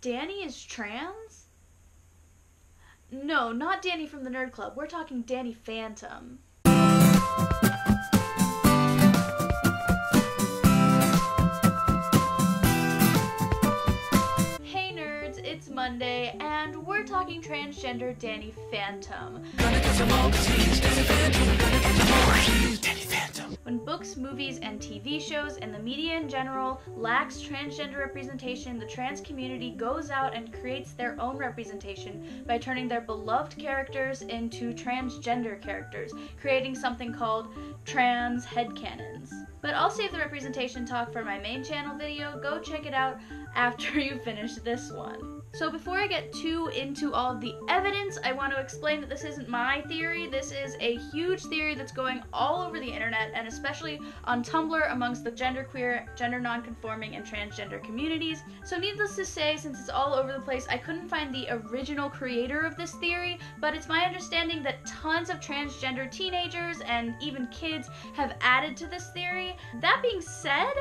Danny is trans? No, not Danny from the Nerd Club. We're talking Danny Phantom. Hey nerds, it's Monday, and we're talking transgender Danny Phantom. When books, movies, and TV shows, and the media in general, lacks transgender representation, the trans community goes out and creates their own representation by turning their beloved characters into transgender characters, creating something called trans headcanons. But I'll save the representation talk for my main channel video. Go check it out after you finish this one. So before I get too into all of the evidence, I want to explain that this isn't my theory. This is a huge theory that's going all over the internet, and especially on Tumblr amongst the genderqueer, gender nonconforming, and transgender communities. So needless to say, since it's all over the place, I couldn't find the original creator of this theory, but it's my understanding that tons of transgender teenagers and even kids have added to this theory. That being said,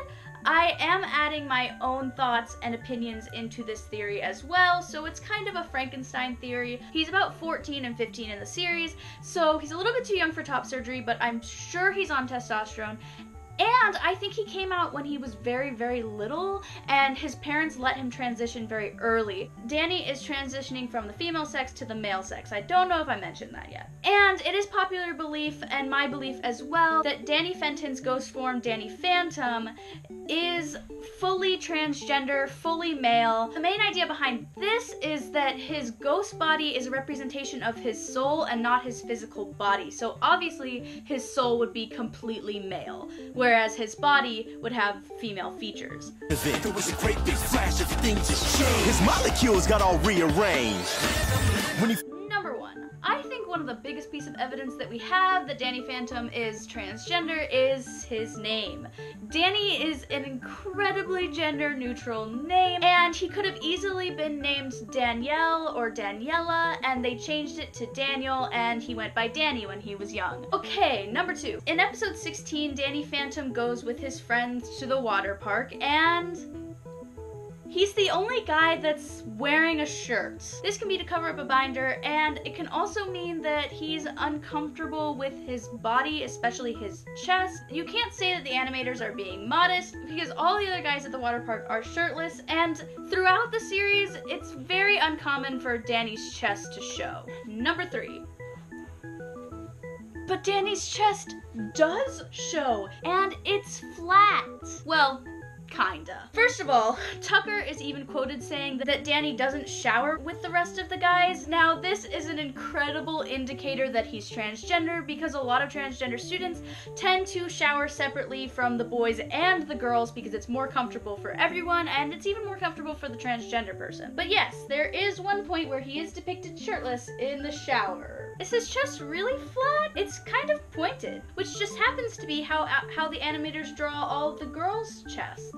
I am adding my own thoughts and opinions into this theory as well, so it's kind of a Frankenstein theory. He's about 14 and 15 in the series, so he's a little bit too young for top surgery, but I'm sure he's on testosterone. And I think he came out when he was very, very little, and his parents let him transition very early. Danny is transitioning from the female sex to the male sex. I don't know if I mentioned that yet. And it is popular belief, and my belief as well, that Danny Fenton's ghost form, Danny Phantom, is fully transgender, fully male. The main idea behind this is that his ghost body is a representation of his soul and not his physical body. So obviously his soul would be completely male, whereas his body would have female features. There was a great big flash, everything just changed. His molecules got all rearranged. Number one, I think one of the biggest piece of evidence that we have that Danny Phantom is transgender is his name. Danny is an incredibly gender neutral name, and he could have easily been named Danielle or Daniela, and they changed it to Daniel, and he went by Danny when he was young. Okay, number two. In episode 16, Danny Phantom goes with his friends to the water park, and he's the only guy that's wearing a shirt. This can be to cover up a binder, and it can also mean that he's uncomfortable with his body, especially his chest. You can't say that the animators are being modest, because all the other guys at the water park are shirtless, and throughout the series, it's very uncommon for Danny's chest to show. Number three. But Danny's chest does show, and it's flat. Well, kinda. First of all, Tucker is even quoted saying that Danny doesn't shower with the rest of the guys. Now, this is an incredible indicator that he's transgender, because a lot of transgender students tend to shower separately from the boys and the girls because it's more comfortable for everyone, and it's even more comfortable for the transgender person. But yes, there is one point where he is depicted shirtless in the shower. Is his chest really flat? It's kind of pointed, which just happens to be how the animators draw all of the girls' chests.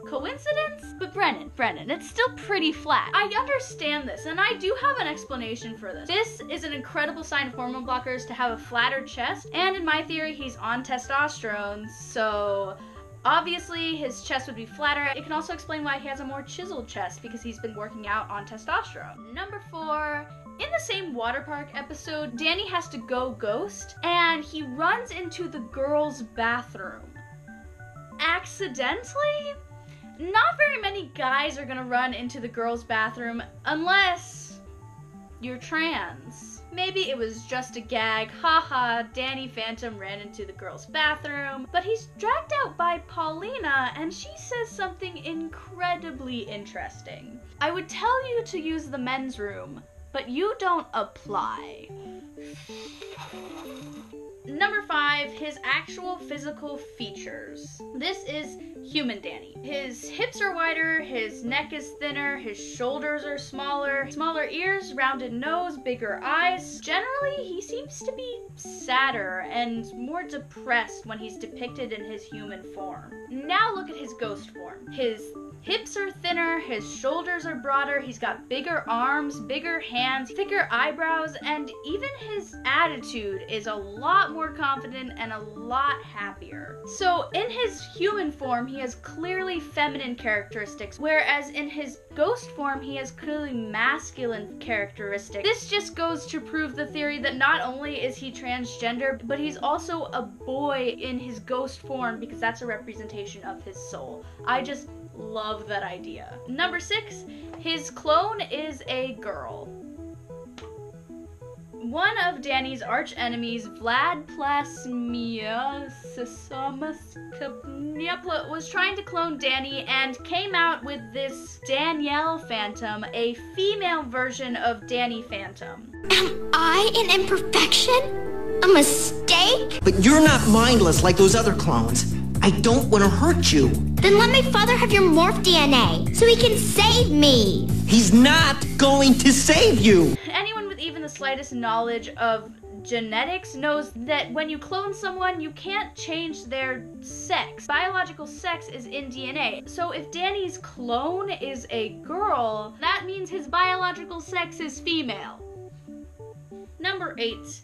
Coincidence? But Brennen, it's still pretty flat. I understand this, and I do have an explanation for this. This is an incredible sign of hormone blockers to have a flatter chest, and in my theory, he's on testosterone, so obviously his chest would be flatter. It can also explain why he has a more chiseled chest, because he's been working out on testosterone. Number four. In the same water park episode, Danny has to go ghost, and he runs into the girls' bathroom. Accidentally? Not very many guys are gonna run into the girls' bathroom unless you're trans. Maybe it was just a gag, haha, Danny Phantom ran into the girls' bathroom, but he's dragged out by Paulina, and she says something incredibly interesting. I would tell you to use the men's room, but you don't apply. Number five, his actual physical features. This is human Danny. His hips are wider, his neck is thinner, his shoulders are smaller ears, rounded nose, bigger eyes. Generally, he seems to be sadder and more depressed when he's depicted in his human form. Now look at his ghost form. His hips are thinner, his shoulders are broader, he's got bigger arms, bigger hands, thicker eyebrows, and even his attitude is a lot more confident and a lot happier. So in his human form, he has clearly feminine characteristics, whereas in his ghost form, he has clearly masculine characteristics. This just goes to prove the theory that not only is he transgender, but he's also a boy in his ghost form because that's a representation of his soul. I just love that idea. Number 6, his clone is a girl. One of Danny's arch enemies, Vlad Plasmia was trying to clone Danny and came out with this Danielle Phantom, a female version of Danny Phantom. Am I an imperfection? A mistake? But you're not mindless like those other clones. I don't want to hurt you. Then let my father have your morph DNA so he can save me. He's not going to save you. Anyone with even the slightest knowledge of genetics knows that when you clone someone, you can't change their sex. Biological sex is in DNA. So if Danny's clone is a girl, that means his biological sex is female. Number 8,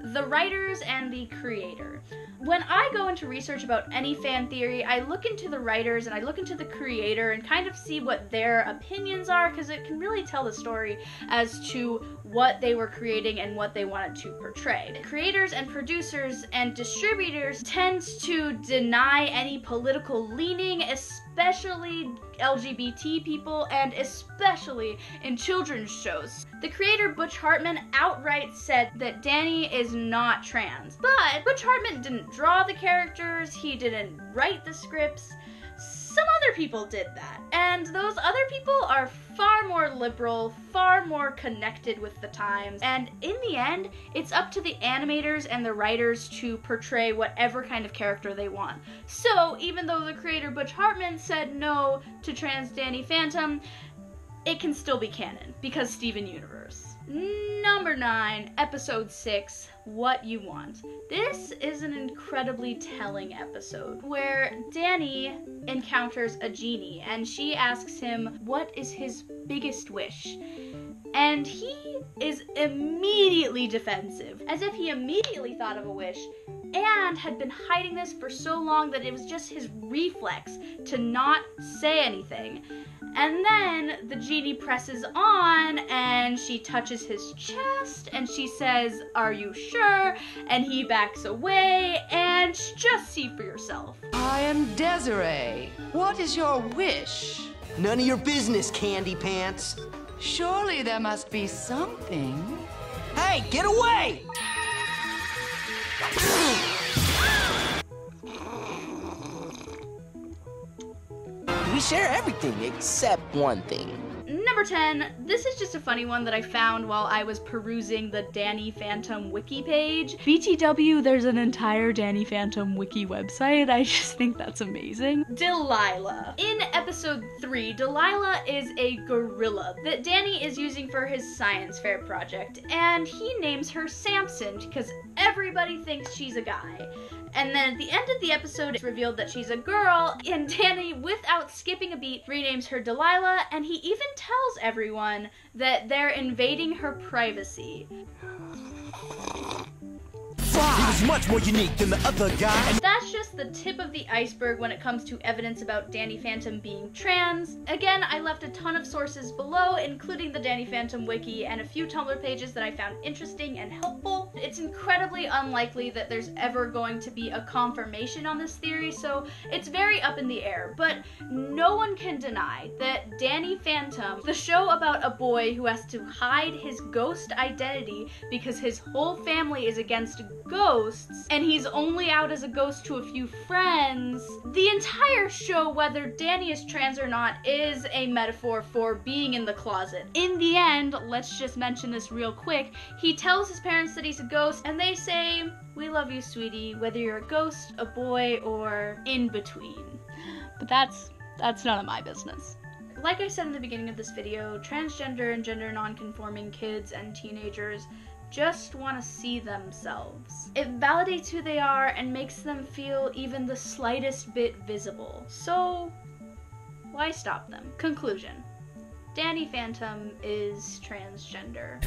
the writers and the creator. When I go into research about any fan theory, I look into the writers and I look into the creator and kind of see what their opinions are, because it can really tell the story as to what they were creating and what they wanted to portray. The creators and producers and distributors tend to deny any political leaning, especially LGBT people, and especially in children's shows. The creator, Butch Hartman, outright said that Danny is not trans. But Butch Hartman didn't draw the characters, he didn't write the scripts. Some other people did that, and those other people are far more liberal, far more connected with the times, and in the end, it's up to the animators and the writers to portray whatever kind of character they want. So, even though the creator Butch Hartman said no to trans Danny Phantom, it can still be canon, because Steven Universe. Number 9, episode 6, What You Want. This is an incredibly telling episode where Danny encounters a genie and she asks him what is his biggest wish. And he is immediately defensive, as if he immediately thought of a wish and had been hiding this for so long that it was just his reflex to not say anything. And then the genie presses on and she touches his chest and she says, "Are you sure?" And he backs away and just see for yourself. I am Desiree. What is your wish? None of your business, Candy Pants. Surely there must be something. Hey, get away! We share everything except one thing. Number 10, this is just a funny one that I found while I was perusing the Danny Phantom wiki page. BTW, there's an entire Danny Phantom wiki website. I just think that's amazing. Delilah. In episode 3, Delilah is a gorilla that Danny is using for his science fair project, and he names her Samson because everybody thinks she's a guy. And then at the end of the episode, it's revealed that she's a girl, and Danny, without skipping a beat, renames her Delilah, and he even tells everyone that they're invading her privacy. He was much more unique than the other guy. And that's just the tip of the iceberg when it comes to evidence about Danny Phantom being trans. Again, I left a ton of sources below, including the Danny Phantom wiki and a few Tumblr pages that I found interesting and helpful. It's incredibly unlikely that there's ever going to be a confirmation on this theory, so it's very up in the air. But no one can deny that Danny Phantom, the show about a boy who has to hide his ghost identity because his whole family is against ghosts, and he's only out as a ghost to a few friends. The entire show, whether Danny is trans or not, is a metaphor for being in the closet. In the end, let's just mention this real quick, he tells his parents that he's a ghost, and they say, "We love you, sweetie, whether you're a ghost, a boy, or in between." But that's none of my business. Like I said in the beginning of this video, transgender and gender non-conforming kids and teenagers just want to see themselves. It validates who they are and makes them feel even the slightest bit visible. So, why Why stop them? Conclusion. Danny Phantom is transgender.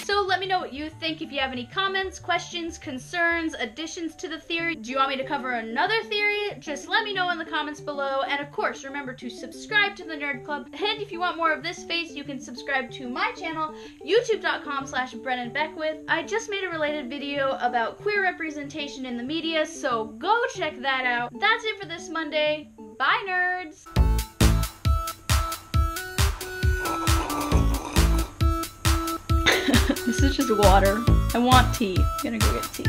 So let me know what you think. If you have any comments, questions, concerns, additions to the theory, do you want me to cover another theory? Just let me know in the comments below. And of course, remember to subscribe to the Nerd Club. And if you want more of this face, you can subscribe to my channel, youtube.com/BrennenBeckwith. I just made a related video about queer representation in the media, so go check that out. That's it for this Monday. Bye, nerds! This is just water. I want tea. I'm gonna go get tea.